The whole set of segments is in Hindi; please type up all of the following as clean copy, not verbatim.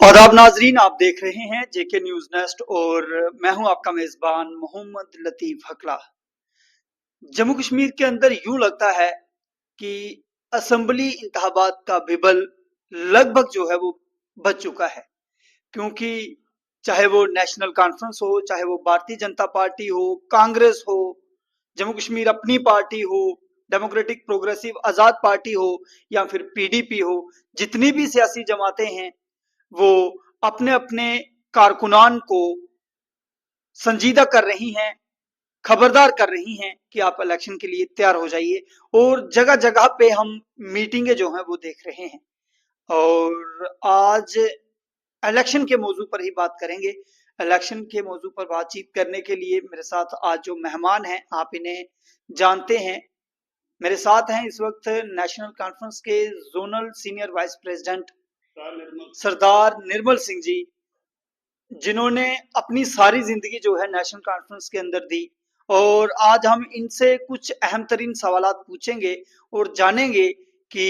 आदाब नाजरीन, आप देख रहे हैं जेके न्यूज नेस्ट और मैं हूं आपका मेजबान मोहम्मद लतीफ हकला। जम्मू कश्मीर के अंदर यूं लगता है कि असेंबली इंतखाबात का बिबल लगभग जो है वो बच चुका है, क्योंकि चाहे वो नेशनल कॉन्फ्रेंस हो, चाहे वो भारतीय जनता पार्टी हो, कांग्रेस हो, जम्मू कश्मीर अपनी पार्टी हो, डेमोक्रेटिक प्रोग्रेसिव आजाद पार्टी हो या फिर पीडीपी हो, जितनी भी सियासी जमातें हैं वो अपने अपने कारकुनान को संजीदा कर रही हैं, खबरदार कर रही हैं कि आप इलेक्शन के लिए तैयार हो जाइए। और जगह जगह पे हम मीटिंगें जो हैं वो देख रहे हैं। और आज इलेक्शन के मौजू पर ही बात करेंगे। इलेक्शन के मौजू पर बातचीत करने के लिए मेरे साथ आज जो मेहमान हैं आप इन्हें जानते हैं। मेरे साथ हैं इस वक्त नेशनल कॉन्फ्रेंस के जोनल सीनियर वाइस प्रेसिडेंट सरदार निर्मल सिंह जी, जिन्होंने अपनी सारी जिंदगी जो है नेशनल कॉन्फ्रेंस के अंदर दी। और आज हम इनसे कुछ अहम तरीन सवालात पूछेंगे और जानेंगे कि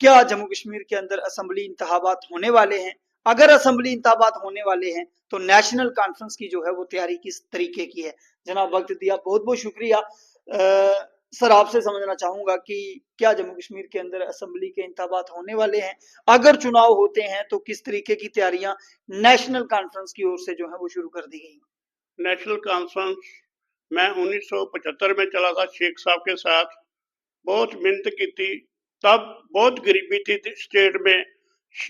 क्या जम्मू कश्मीर के अंदर असेंबली इंतखाबात होने वाले हैं। अगर असेंबली इंतखाबात होने वाले हैं तो नेशनल कॉन्फ्रेंस की जो है वो तैयारी किस तरीके की है। जनाब, वक्त दिया बहुत बहुत शुक्रिया। सर, आपसे समझना चाहूंगा कि क्या जम्मू कश्मीर के अंदर असेंबली के इंतखाबात होने वाले हैं? अगर चुनाव होते हैं तो किस तरीके की तैयारियां नेशनल कॉन्फ्रेंस की ओर से जो है वो शुरू कर दी गई? नेशनल कॉन्फ्रेंस मैं 1975 में चला था शेख साहब के साथ। बहुत मेहनत की थी, तब बहुत गरीबी थी स्टेट में।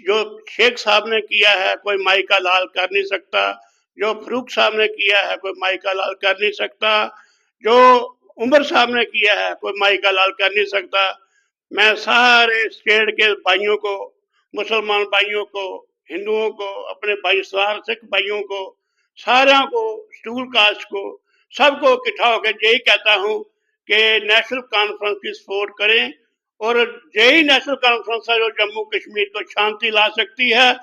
जो शेख साहब ने किया है कोई माई का लाल कर नहीं सकता, जो फरूक साहब ने किया है कोई माई का लाल कर नहीं सकता, जो उमर साहब ने किया है कोई माई का लाल कर नहीं सकता। मैं सारे स्टेट के भाइयों को, मुसलमान भाइयों को, हिंदुओं को, अपने भाई सिख भाइयों को, सारा को, शेड्यूल कास्ट को, सबको इकट्ठा होकर यही कहता हूँ कि नेशनल कॉन्फ्रेंस की सपोर्ट करें। और यही नेशनल कॉन्फ्रेंस है जो जम्मू कश्मीर को शांति ला सकती है।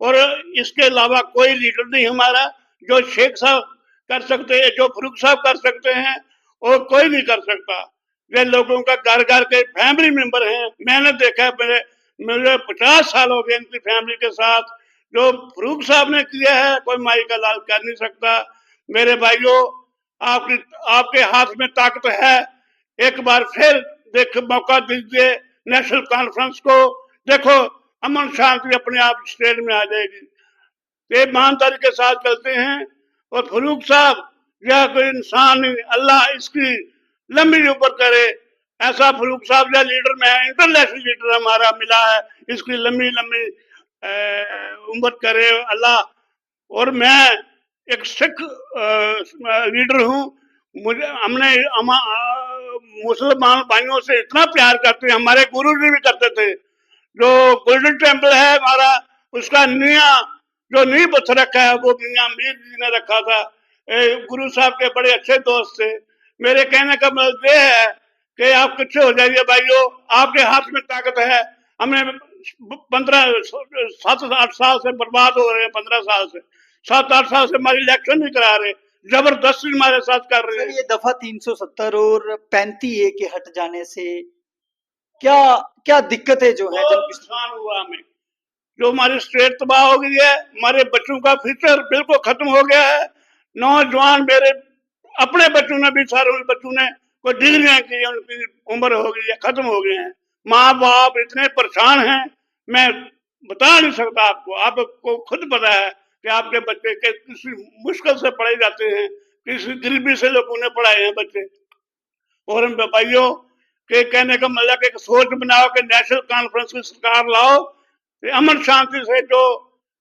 और इसके अलावा कोई लीडर नहीं हमारा। जो शेख साहब कर सकते हैं, जो फरूक साहब कर सकते हैं, और कोई नहीं कर सकता। वे लोगों का घर घर के फैमिली मेंबर हैं। मैंने देखा मेरे मेरे 50 साल हो गए इनकी फैमिली के साथ। जो फरूक साहब ने किया है कोई माई का लाल कर नहीं सकता। मेरे भाइयों, आपकी आपके हाथ में ताकत है। एक बार फिर देख मौका दीजिए नेशनल कॉन्फ्रेंस को। देखो, अमन शांति अपने आप स्टेट में आ जाएगी। ये ईमानदारी के साथ चलते हैं। और फरूक साहब, यह कोई इंसान नहीं, अल्लाह इसकी लंबी उम्र करे। ऐसा फरूक साहब या लीडर में इंटरनेशनल लीडर हमारा मिला है, इसकी लंबी लंबी उम्र करे अल्लाह। और मैं एक सिख लीडर हूँ। मुझे हमने मुसलमान भाइयों से इतना प्यार करते हैं, हमारे गुरु जी भी करते थे। जो गोल्डन टेम्पल है हमारा, उसका निया जो नींव बच रखा है वो मियां मीर जी ने रखा था। गुरु साहब के बड़े अच्छे दोस्त थे। मेरे कहने का मतलब ये है कि आप किच्छे हो जाइए भाइयों, आपके हाथ में ताकत है। हमने 7-8 साल से बर्बाद हो रहे हैं। 15 साल से, 7-8 साल से हमारी इलेक्शन नहीं करा रहे, जबरदस्ती हमारे साथ कर रहे हैं। ये दफा 370 और 35A के हट जाने से क्या क्या दिक्कतें जो है नुकसान हुआ हमें। जो हमारी स्टेट तबाह हो गई है, हमारे बच्चों का फ्यूचर बिल्कुल खत्म हो गया है। नौजवान मेरे अपने बच्चों ने भी, सारे बच्चों ने कोई डिग्रियां की, उनकी उम्र हो गई है, खत्म हो गए हैं। माँ बाप इतने परेशान हैं, मैं बता नहीं सकता आपको। आपको खुद पता है कि आपके बच्चे के किसी मुश्किल से पढ़े जाते हैं, किसी गरीबी से लोगों ने पढ़ाए हैं बच्चे। और हम भाइयों के कहने का मतलब एक सोच बनाओ कि नेशनल कॉन्फ्रेंस की सरकार लाओ। अमन शांति से जो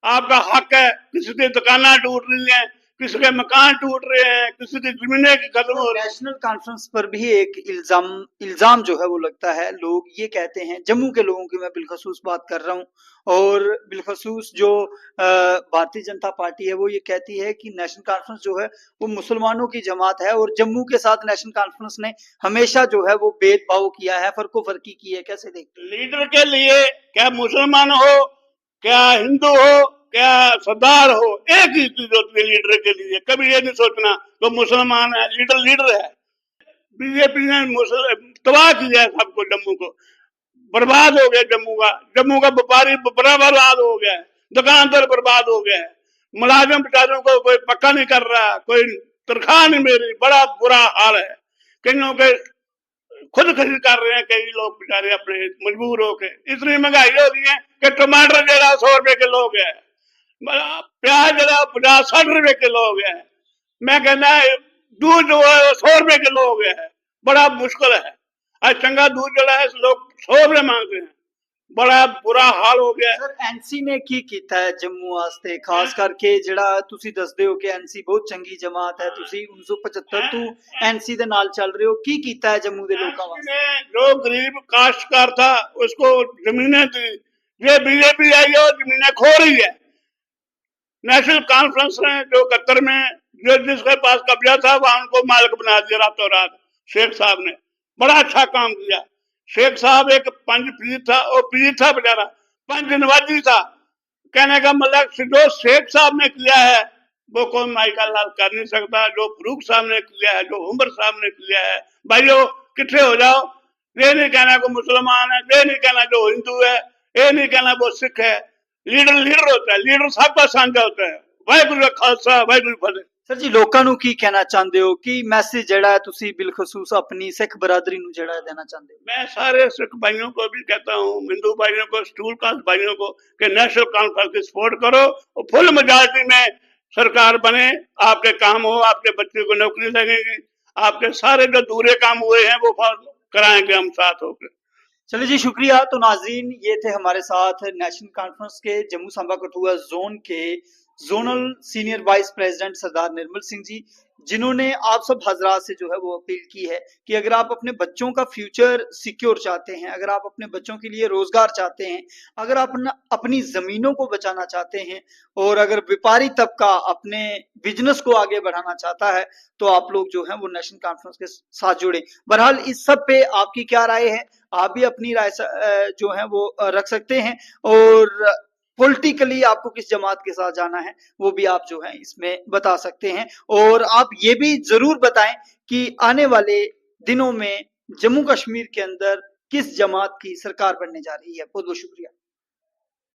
आपका हक है, किसी की दुकानें टूट रही हैं, किसी के मकान टूट रहे हैं, किसी की जमीनें खत्म हो रही हैं। नेशनल कॉन्फ्रेंस पर भी एक इल्जाम इल्जाम जो है वो लगता है। लोग ये कहते हैं, जम्मू के लोगों की मैं बिलखसूस बात कर रहा हूँ, और बिलखसूस जो भारतीय जनता पार्टी है वो ये कहती है कि नेशनल कॉन्फ्रेंस जो है वो मुसलमानों की जमात है और जम्मू के साथ नेशनल कॉन्फ्रेंस ने हमेशा जो है वो भेदभाव किया है, फर्को फर्की की है। कैसे देखते? लीडर के लिए क्या मुसलमान हो, क्या हिंदू हो, क्या सरदार हो, एक ही चीज होती है लीडर के लिए। कभी ये नहीं सोचना तो मुसलमान है, लीडर लीडर है। बीजेपी ने तबाह किया है सबको, जम्मू को बर्बाद हो गया। जम्मू का व्यापारी बर्बाद हो गया है। दुकानदार बर्बाद हो गया है, मुलाजिम बेचारों को कोई पक्का नहीं कर रहा, कोई तनख्वाह नहीं मिल रही, बड़ा बुरा हाल है। कईयों के खुदकुशी कर रहे हैं, कई लोग बेचारे अपने मजबूर होके। इतनी महंगाई हो गई है कि टमाटर जरा 100 रुपए किलो हो गया है, प्याज जरा 50-60 रुपए किलो हो गया है। मैं कहना दूध जो है 100 रुपए किलो हो गया है, बड़ा मुश्किल है। आज चंगा दूध जड़ा है लोग 100 रुपए मांगते हैं, बड़ा बुरा हाल हो गया है। सर एनसी ने की कीता है जम्मू वास्ते, खास करके ਜਿਹੜਾ ਤੁਸੀਂ ਦੱਸਦੇ ਹੋ ਕਿ ਐਨਸੀ ਬਹੁਤ ਚੰਗੀ ਜਮਾਤ ਹੈ, ਤੁਸੀਂ 1975 ਤੋਂ ਐਨਸੀ ਦੇ ਨਾਲ ਚੱਲ ਰਹੇ ਹੋ, ਕੀ ਕੀਤਾ ਹੈ ਜੰਮੂ ਦੇ ਲੋਕਾਂ ਵਾਸਤੇ? जो गरीब काश्तकार था उसको जमीनें दी, ये बीजेपी आई है और जमीनें खो रही है। नेशनल कॉन्फ्रेंस ने जो कतर में जो जिसके पास कब्जा था वहां उनको मालिक बना दिया रातों रात। शेख साहब ने बड़ा अच्छा काम किया। शेख साहब एक पंज पीर था, और पीर था बेचारा, पंज नवाजी था। कहने का मतलब जो शेख साहब ने किया है वो कोई माइका लाल कर नहीं सकता, जो फरूक साहब ने किया है, जो उमर साहब ने किया है। भाइयों किट्ठे हो जाओ, ये नहीं कहना को मुसलमान है, ये नहीं कहना जो हिंदू है, ये नहीं कहना वो सिख है। लीडर लीडर होता है, लीडर सबका साझा होता है। वाहिगुरू का खालसा वाहिगुरू फतेह। ਸਰ ਜੀ ਲੋਕਾਂ ਨੂੰ ਕੀ ਕਹਿਣਾ ਚਾਹੁੰਦੇ ਹੋ, ਕੀ ਮੈਸੇਜ ਜਿਹੜਾ ਹੈ ਤੁਸੀਂ ਬਿਲਖਸੂਸ ਆਪਣੀ ਸਿੱਖ ਬਰਾਦਰੀ ਨੂੰ ਜਿਹੜਾ ਦੇਣਾ ਚਾਹੁੰਦੇ ਹੋ? मैं सारे सिख भाइयों को भी कहता हूँ, हिंदू भाइयों को, स्टूल कास्ट भाइयों को, कि नेशनल कॉन्फ्रेंस की सपोर्ट करो और फुल मेजॉरिटी में सरकार बने, आपके काम हो, आपके बच्चे को नौकरी लगेगी, आपके सारे जो दूरे काम हुए हैं वो कराएंगे हम साथ होकर। चलिए जी शुक्रिया। तो नाजरीन ये थे हमारे साथ नेशनल कॉन्फ्रेंस के जम्मू सांबा कठुआ जोन के जोनल सीनियर वाइस प्रेसिडेंट सरदार निर्मल सिंह जी, जिन्होंने आप सब हजरात से जो है वो अपील की है कि अगर आप अपने बच्चों का फ्यूचर सिक्योर चाहते हैं, अगर आप अपने बच्चों के लिए रोजगार चाहते हैं, अगर आप अपनी जमीनों को बचाना चाहते हैं, और अगर व्यापारी तबका अपने बिजनेस को आगे बढ़ाना चाहता है, तो आप लोग जो है वो नेशनल कॉन्फ्रेंस के साथ जुड़े। बहरहाल इस सब पे आपकी क्या राय है, आप भी अपनी राय जो है वो रख सकते हैं, और पॉलिटिकली आपको किस जमात के साथ जाना है वो भी आप जो है इसमें बता सकते हैं। और आप ये भी जरूर बताएं कि आने वाले दिनों में जम्मू कश्मीर के अंदर किस जमात की सरकार बनने जा रही है। बहुत बहुत शुक्रिया।